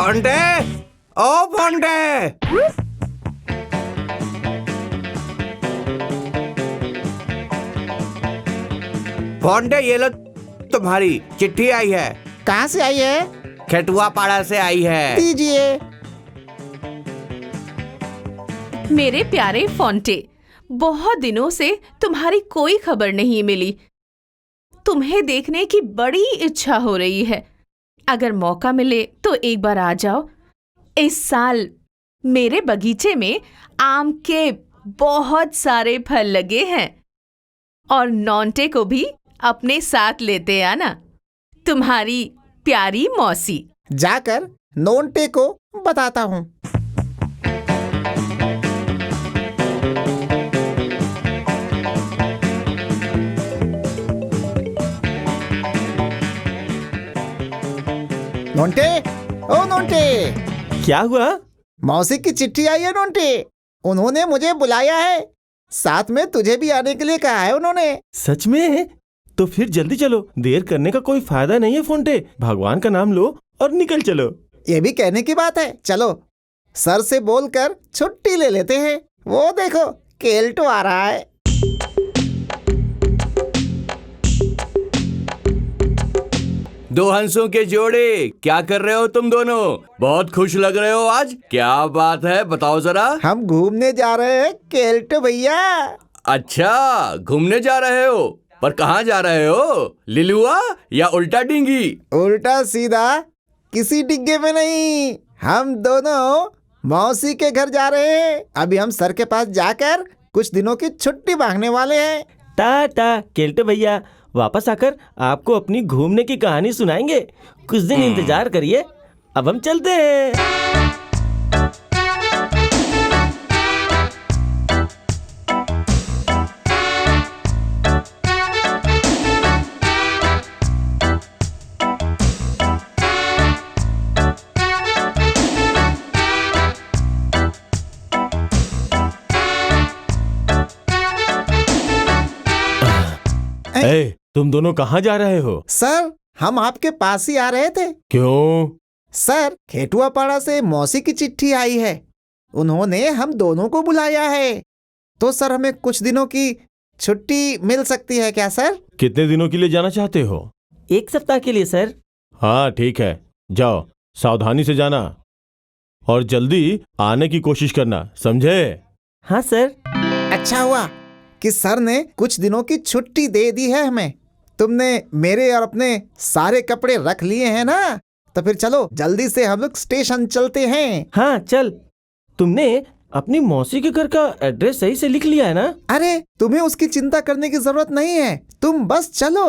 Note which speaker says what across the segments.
Speaker 1: फोंटे, ओ फोंटे। फोंटे, ये लो तुम्हारी चिट्ठी आई है।
Speaker 2: कहाँ से आई है?
Speaker 1: खेटुआ पाड़ा से आई है।
Speaker 2: दीजिए।
Speaker 3: मेरे प्यारे फोंटे, बहुत दिनों से तुम्हारी कोई खबर नहीं मिली। तुम्हें देखने की बड़ी इच्छा हो रही है। अगर मौका मिले तो एक बार आ जाओ। इस साल मेरे बगीचे में आम के बहुत सारे फल लगे हैं और नॉन्टे को भी अपने साथ लेते आना। तुम्हारी प्यारी मौसी।
Speaker 2: जाकर नोंटे को बताता हूँ। नोंटे, ओ नोंटे।
Speaker 4: क्या हुआ?
Speaker 2: मौसी की चिट्ठी आई है नोंटे। उन्होंने मुझे बुलाया है। साथ में तुझे भी आने के लिए कहा है उन्होंने।
Speaker 4: सच में? तो फिर जल्दी चलो, देर करने का कोई फायदा नहीं है फोंटे। भगवान का नाम लो और निकल चलो।
Speaker 2: ये भी कहने की बात है। चलो सर से बोलकर छुट्टी ले लेते हैं। वो देखो केल्टो आ रहा है।
Speaker 1: दो हंसों के जोड़े, क्या कर रहे हो तुम दोनों? बहुत खुश लग रहे हो आज। क्या बात है, बताओ जरा।
Speaker 2: हम घूमने जा रहे हैं केल्टो भैया।
Speaker 1: अच्छा, घूमने जा रहे हो? पर कहाँ जा रहे हो? लिलुआ या उल्टा डिंगी?
Speaker 2: उल्टा सीधा किसी डिग्गे में नहीं। हम दोनों मौसी के घर जा रहे हैं। अभी हम सर के पास जाकर कुछ दिनों की छुट्टी मांगने वाले हैं।
Speaker 4: टाटा केल्टो भैया, वापस आकर आपको अपनी घूमने की कहानी सुनाएंगे। कुछ दिन इंतजार करिए, अब हम चलते हैं। ए, तुम दोनों कहाँ जा रहे हो?
Speaker 2: सर हम आपके पास ही आ रहे थे।
Speaker 4: क्यों?
Speaker 2: सर खेटुआ पाड़ा से मौसी की चिट्ठी आई है। उन्होंने हम दोनों को बुलाया है। तो सर हमें कुछ दिनों की छुट्टी मिल सकती है क्या सर?
Speaker 4: कितने दिनों के लिए जाना चाहते हो?
Speaker 5: 1 सप्ताह के लिए सर।
Speaker 4: हाँ ठीक है, जाओ, सावधानी से जाना और जल्दी आने की कोशिश करना, समझे?
Speaker 5: हाँ सर।
Speaker 2: अच्छा हुआ कि सर ने कुछ दिनों की छुट्टी दे दी है हमें। तुमने मेरे और अपने सारे कपड़े रख लिए हैं ना? तो फिर चलो जल्दी से हम लोग स्टेशन चलते हैं।
Speaker 5: हाँ चल। तुमने अपनी मौसी के घर का एड्रेस सही से लिख लिया है ना?
Speaker 2: अरे तुम्हें उसकी चिंता करने की जरूरत नहीं है, तुम बस चलो।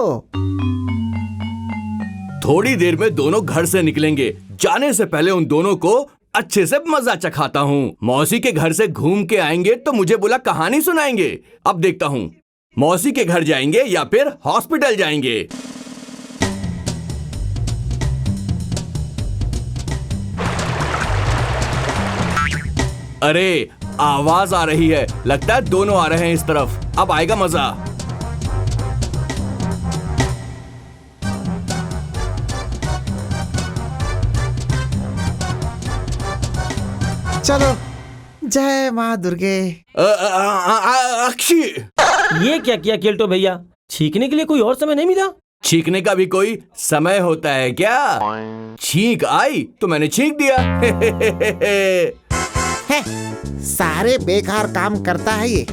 Speaker 1: थोड़ी देर में दोनों घर से निकलेंगे। जाने से पहले उन दोनों को अच्छे से मजा चखाता हूँ। मौसी के घर से घूम के आएंगे तो मुझे बोला कहानी सुनाएंगे। अब देखता हूँ मौसी के घर जाएंगे या फिर हॉस्पिटल जाएंगे। अरे आवाज आ रही है, लगता है दोनों आ रहे हैं इस तरफ। अब आएगा मजा।
Speaker 2: चलो, जय माँ दुर्गे।
Speaker 1: अक्षी,
Speaker 5: ये क्या किया केल्टो भैया? छींकने के लिए कोई और समय नहीं मिला?
Speaker 1: छींकने का भी कोई समय होता है क्या? छींक आई तो मैंने छींक दिया।
Speaker 2: है, सारे बेकार काम करता है ये।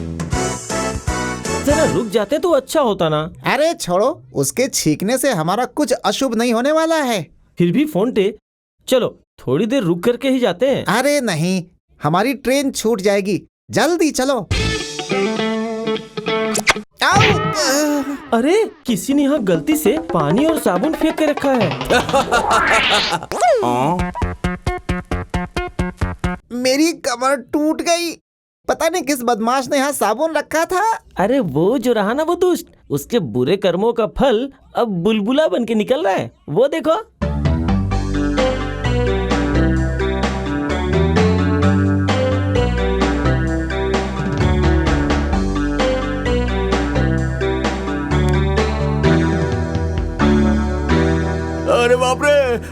Speaker 5: जरा रुक जाते तो अच्छा होता ना।
Speaker 2: अरे छोड़ो, उसके छींकने से हमारा कुछ अशुभ नहीं होने वाला है।
Speaker 5: फिर भी फोंटे, चलो थोड़ी देर रुक करके ही जाते हैं।
Speaker 2: अरे नहीं, हमारी ट्रेन छूट जाएगी। जल्दी चलो।
Speaker 5: अरे किसी ने यहाँ गलती से पानी और साबुन फेंक के रखा है।
Speaker 2: मेरी कमर टूट गई। पता नहीं किस बदमाश ने यहाँ साबुन रखा था।
Speaker 5: अरे वो जो रहा ना वो दुष्ट, उसके बुरे कर्मों का फल अब बुलबुला बन के निकल रहा है। वो देखो।
Speaker 1: अरे बाप रे,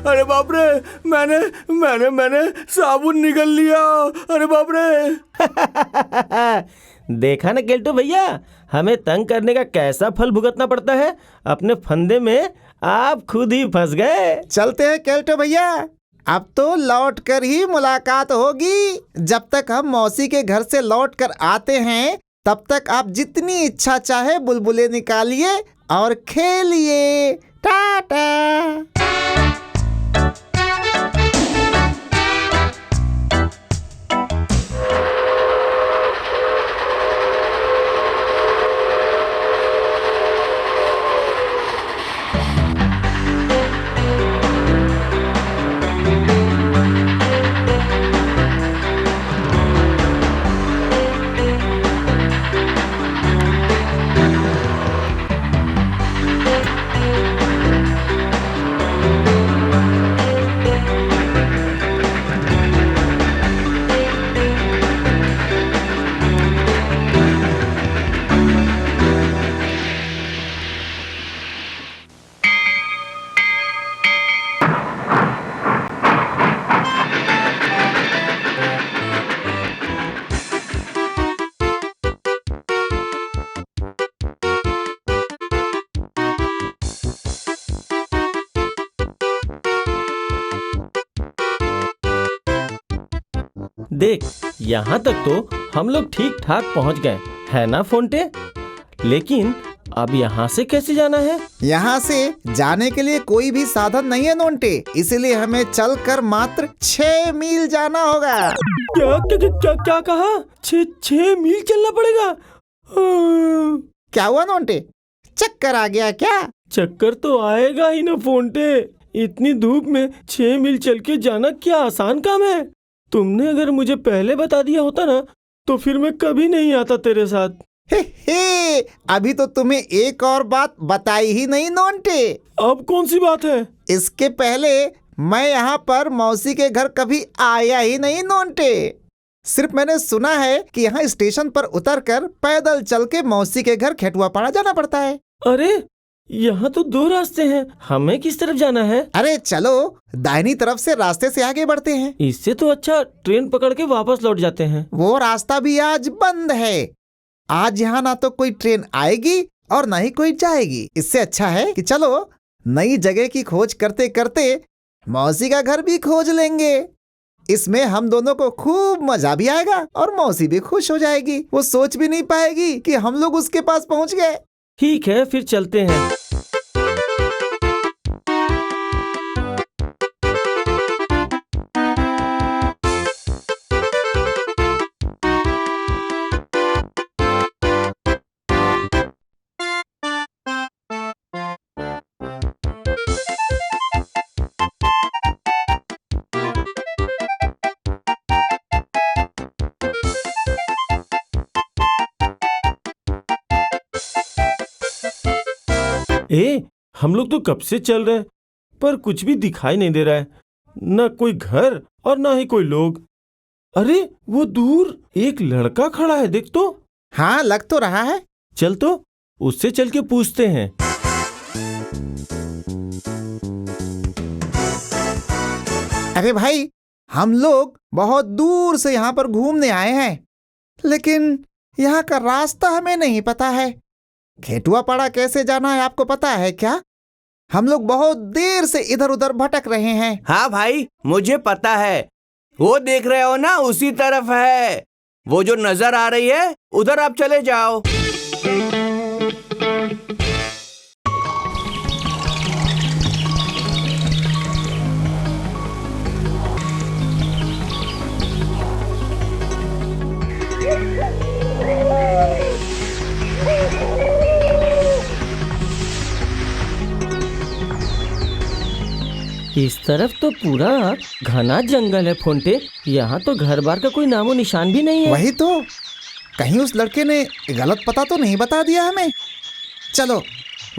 Speaker 1: अरे बाप रे, मैंने मैंने मैंने साबुन निगल लिया। अरे बाप रे।
Speaker 5: देखा ना केल्टो भैया, हमें तंग करने का कैसा फल भुगतना पड़ता है। अपने फंदे में आप खुद ही फंस गए।
Speaker 2: चलते हैं केल्टो भैया, अब तो लौट कर ही मुलाकात होगी। जब तक हम मौसी के घर से लौट कर आते हैं तब तक आप जितनी इच्छा चाहे बुलबुले निकालिए और खेलिए। टाटा।
Speaker 5: देख, यहाँ तक तो हम लोग ठीक ठाक पहुँच गए, है ना फोंटे? लेकिन अब यहाँ से कैसे जाना है?
Speaker 2: यहाँ से जाने के लिए कोई भी साधन नहीं है नोंटे, इसलिए हमें चलकर मात्र 6 मील जाना होगा।
Speaker 5: क्या क्या क्या, क्या, क्या कहा? 6 मील चलना पड़ेगा?
Speaker 2: क्या हुआ नोंटे, चक्कर आ गया क्या?
Speaker 5: चक्कर तो आएगा ही ना फोंटे। इतनी धूप में 6 मील चल के जाना क्या आसान काम है? तुमने अगर मुझे पहले बता दिया होता ना तो फिर मैं कभी नहीं आता तेरे साथ।
Speaker 2: हे, अभी तो तुम्हें एक और बात बताई ही नहीं नोंटे।
Speaker 5: अब कौन सी बात है?
Speaker 2: इसके पहले मैं यहाँ पर मौसी के घर कभी आया ही नहीं नोंटे। सिर्फ मैंने सुना है कि यहाँ स्टेशन पर उतरकर पैदल चल के मौसी के घर खेटुआपाड़ा जाना पड़ता है।
Speaker 5: अरे यहाँ तो 2 रास्ते हैं, हमें किस तरफ जाना है?
Speaker 2: अरे चलो दाहिनी तरफ से रास्ते से आगे बढ़ते हैं।
Speaker 5: इससे तो अच्छा ट्रेन पकड़ के वापस लौट जाते हैं।
Speaker 2: वो रास्ता भी आज बंद है। आज यहाँ ना तो कोई ट्रेन आएगी और ना ही कोई जाएगी। इससे अच्छा है कि चलो नई जगह की खोज करते करते मौसी का घर भी खोज लेंगे। इसमें हम दोनों को खूब मजा भी आएगा और मौसी भी खुश हो जाएगी। वो सोच भी नहीं पाएगी कि हम लोग उसके पास पहुंच गए।
Speaker 5: ठीक है, फिर चलते हैं। हम लोग तो कब से चल रहे हैं पर कुछ भी दिखाई नहीं दे रहा है, न कोई घर और ना ही कोई लोग। अरे वो दूर एक लड़का खड़ा है, देख तो।
Speaker 2: हाँ, लग तो रहा है।
Speaker 5: चल तो उससे चल के पूछते हैं।
Speaker 2: अरे भाई, हम लोग बहुत दूर से यहाँ पर घूमने आए हैं, लेकिन यहाँ का रास्ता हमें नहीं पता है। खेटुआपाड़ा कैसे जाना है आपको पता है क्या? हम लोग बहुत देर से इधर उधर भटक रहे हैं।
Speaker 1: हाँ भाई, मुझे पता है। वो देख रहे हो ना, उसी तरफ है। वो जो नजर आ रही है उधर आप चले जाओ।
Speaker 5: इस तरफ तो पूरा घना जंगल है फोंटे। यहाँ तो घर बार का कोई नामो निशान भी नहीं है।
Speaker 2: वही तो, कहीं उस लड़के ने गलत पता तो नहीं बता दिया हमें। चलो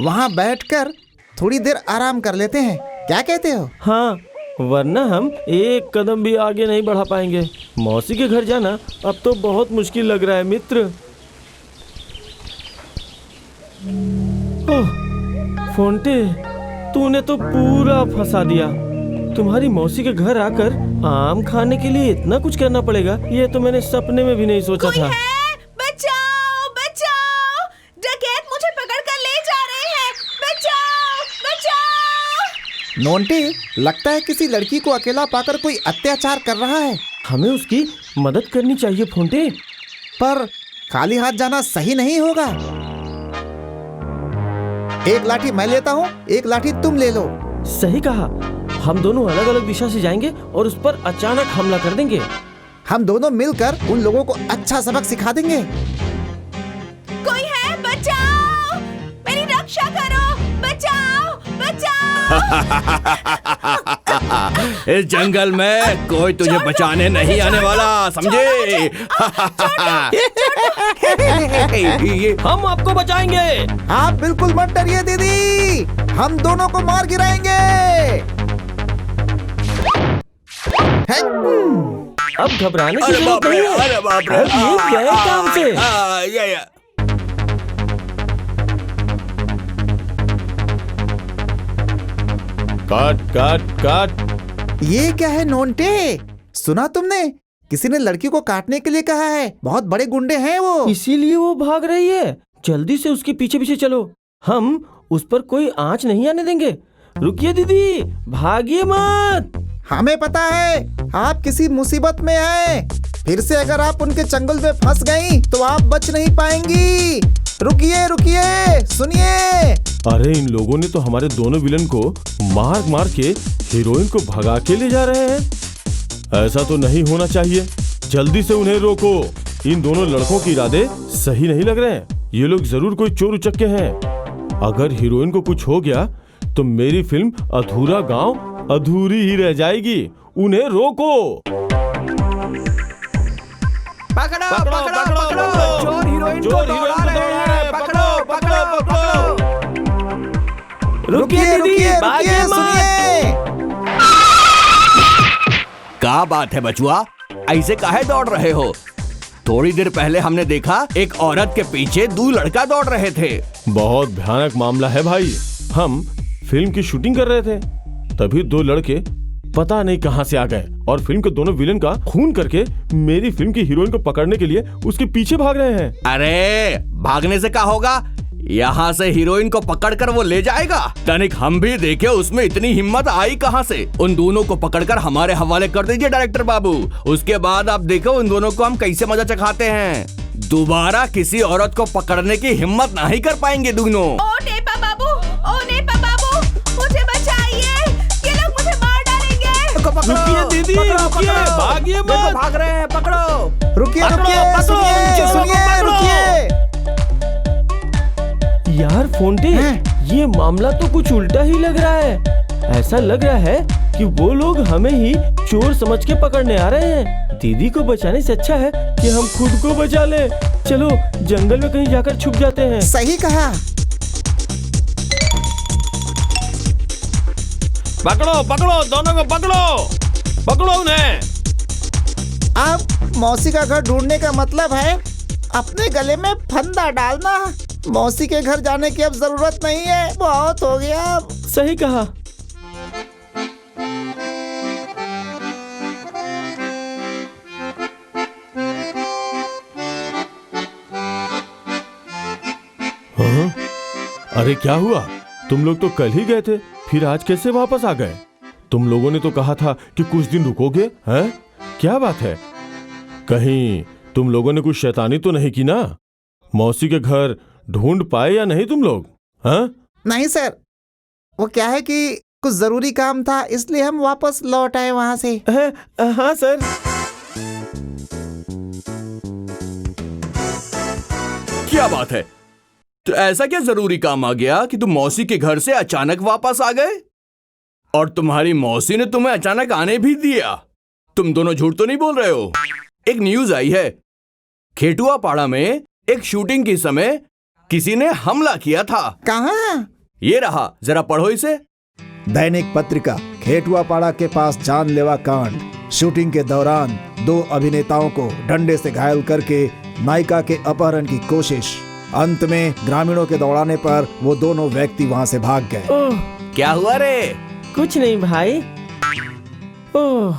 Speaker 2: वहाँ बैठकर थोड़ी देर आराम कर लेते हैं, क्या कहते हो?
Speaker 5: हाँ, वरना हम एक कदम भी आगे नहीं बढ़ा पाएंगे। मौसी के घर जाना अब तो बहुत मुश्किल लग रहा है मित्र। ओह, फोंटे तूने तो पूरा फंसा दिया। तुम्हारी मौसी के घर आकर आम खाने के लिए इतना कुछ करना पड़ेगा, ये तो मैंने सपने में भी नहीं सोचा था।
Speaker 3: बचाओ बचाओ, डकैत मुझे पकड़ कर ले जा रहे हैं, बचाओ बचाओ।
Speaker 2: नोंटे, लगता है किसी लड़की को अकेला पाकर कोई अत्याचार कर रहा है।
Speaker 5: हमें उसकी मदद करनी चाहिए फोंटे।
Speaker 2: पर खाली हाथ जाना सही नहीं होगा। एक लाठी मैं लेता हूँ, एक लाठी तुम ले लो।
Speaker 5: सही कहा, हम दोनों अलग अलग दिशा से जाएंगे और उस पर अचानक हमला कर देंगे।
Speaker 2: हम दोनों मिलकर उन लोगों को अच्छा सबक सिखा देंगे।
Speaker 3: कोई है? बचाओ, मेरी रक्षा करो, बचाओ बचाओ।
Speaker 1: इस जंगल में कोई तुझे बचाने नहीं आने वाला, समझे?
Speaker 5: हम आपको बचाएंगे।
Speaker 2: आप बिल्कुल मत डरिए दीदी, हम दोनों को मार गिराएंगे।
Speaker 5: अब घबराने की
Speaker 1: अरे
Speaker 5: जरूरत
Speaker 1: बाप रे,
Speaker 5: नहीं है।
Speaker 1: अरे बाप रे,
Speaker 5: अब ये गए काम से।
Speaker 1: ये
Speaker 5: काट काट काट।
Speaker 2: ये क्या है नोंटे? सुना तुमने? किसी ने लड़की को काटने के लिए कहा है। बहुत बड़े गुंडे हैं वो।
Speaker 5: इसीलिए वो भाग रही है। जल्दी से उसके पीछे पीछे चलो, हम उस पर कोई आंच नहीं आने देंगे। रुकिए दीदी, भागिए मत।
Speaker 2: हमें पता है आप किसी मुसीबत में हैं। फिर से अगर आप उनके चंगुल में फंस गई तो आप बच नहीं पाएंगी। रुकिए रुकिए, सुनिए।
Speaker 5: अरे इन लोगों ने तो हमारे दोनों विलन को मार मार के हीरोइन को भगा के ले जा रहे हैं। ऐसा तो नहीं होना चाहिए। जल्दी से उन्हें रोको। इन दोनों लड़कों के इरादे सही नहीं लग रहे हैं। ये लोग जरूर कोई चोर उचक्के हैं। अगर हीरोइन को कुछ हो गया तो मेरी फिल्म अधूरा गांव अधूरी ही रह जाएगी। उन्हें रोको।
Speaker 1: पकड़ो पकड़ो पकड़ो, चोर हीरोइन को दौड़ा रहे हैं, पकड़ो पकड़ो पकड़ो।
Speaker 5: रुकिए
Speaker 2: रुकिए,
Speaker 5: भागिए मत।
Speaker 2: सुनिए।
Speaker 1: क्या बात है बचुआ, ऐसे काहे दौड़ रहे हो? थोड़ी देर पहले हमने देखा एक औरत के पीछे दो लड़का दौड़ रहे थे।
Speaker 5: बहुत भयानक मामला है भाई। हम फिल्म की शूटिंग कर रहे थे, तभी दो लड़के पता नहीं कहां से आ गए और फिल्म के दोनों विलेन का खून करके मेरी फिल्म की हीरोइन को पकड़ने के लिए उसके पीछे भाग रहे हैं।
Speaker 1: अरे भागने से क्या होगा, यहाँ से हीरोइन को पकड़कर वो ले जाएगा। तनिक हम भी देखे उसमें इतनी हिम्मत आई कहाँ से। उन दोनों को पकड़कर हमारे हवाले कर दीजिए डायरेक्टर बाबू। उसके बाद आप देखो उन दोनों को हम कैसे मजा चखाते हैं। दोबारा किसी औरत को पकड़ने की हिम्मत नहीं कर पाएंगे दोनों।
Speaker 3: ओ नेपा बाबू, ओ नेपा बाबू, मुझे बचाइए, ये लोग मुझे मार डालेंगे।
Speaker 5: रुकिए दीदी, रुकिए, भागिए मत।
Speaker 1: भाग रहे हैं, पकड़ो।
Speaker 2: रुकिए
Speaker 5: पकड़ो,
Speaker 2: रुकिए,
Speaker 5: पकड़ो,
Speaker 2: सुनिए
Speaker 5: चलो,
Speaker 2: सुनिए,
Speaker 5: पकड़ो।
Speaker 2: रुकिए।
Speaker 5: यार फोंटे, ये मामला तो कुछ उल्टा ही लग रहा है। ऐसा लग रहा है कि वो लोग हमें ही चोर समझ के पकड़ने आ रहे हैं। दीदी को बचाने से अच्छा है कि हम खुद को बचा ले। चलो जंगल में कहीं जाकर छुप जाते हैं।
Speaker 2: सही कहा।
Speaker 5: पकड़ो पकड़ो, दोनों को पकड़ो, पकड़ो उन्हें।
Speaker 2: अब मौसी का घर ढूंढने का मतलब है अपने गले में फंदा डालना। मौसी के घर जाने की अब जरूरत नहीं है, बहुत हो गया अब।
Speaker 5: सही कहा। हाँ? अरे क्या हुआ? तुम लोग तो कल ही गए थे, फिर आज कैसे वापस आ गए? तुम लोगों ने तो कहा था कि कुछ दिन रुकोगे, हैं? क्या बात है? कहीं तुम लोगों ने कुछ शैतानी तो नहीं की ना? मौसी के घर ढूंढ पाए या नहीं तुम लोग? हाँ?
Speaker 2: नहीं सर, वो क्या है कि कुछ जरूरी काम था, इसलिए हम वापस लौट आए वहां से।
Speaker 5: हाँ सर।
Speaker 1: क्या बात है? तो ऐसा क्या जरूरी काम आ गया कि तुम मौसी के घर से अचानक वापस आ गए? और तुम्हारी मौसी ने तुम्हें अचानक आने भी दिया? तुम दोनों झूठ तो नहीं बोल रहे हो? एक न्यूज आई है, खेटुआ पाड़ा में एक शूटिंग के समय किसी ने हमला किया था।
Speaker 2: कहाँ?
Speaker 1: ये रहा, जरा पढ़ो इसे।
Speaker 2: दैनिक पत्रिका, खेटुआ पाड़ा के पास जानलेवा कांड। शूटिंग के दौरान 2 अभिनेताओं को डंडे से घायल करके नायिका के अपहरण की कोशिश। अंत में ग्रामीणों के दौड़ाने पर वो दोनों व्यक्ति वहां से भाग गए।
Speaker 1: क्या हुआ रे?
Speaker 5: कुछ नहीं भाई। ओह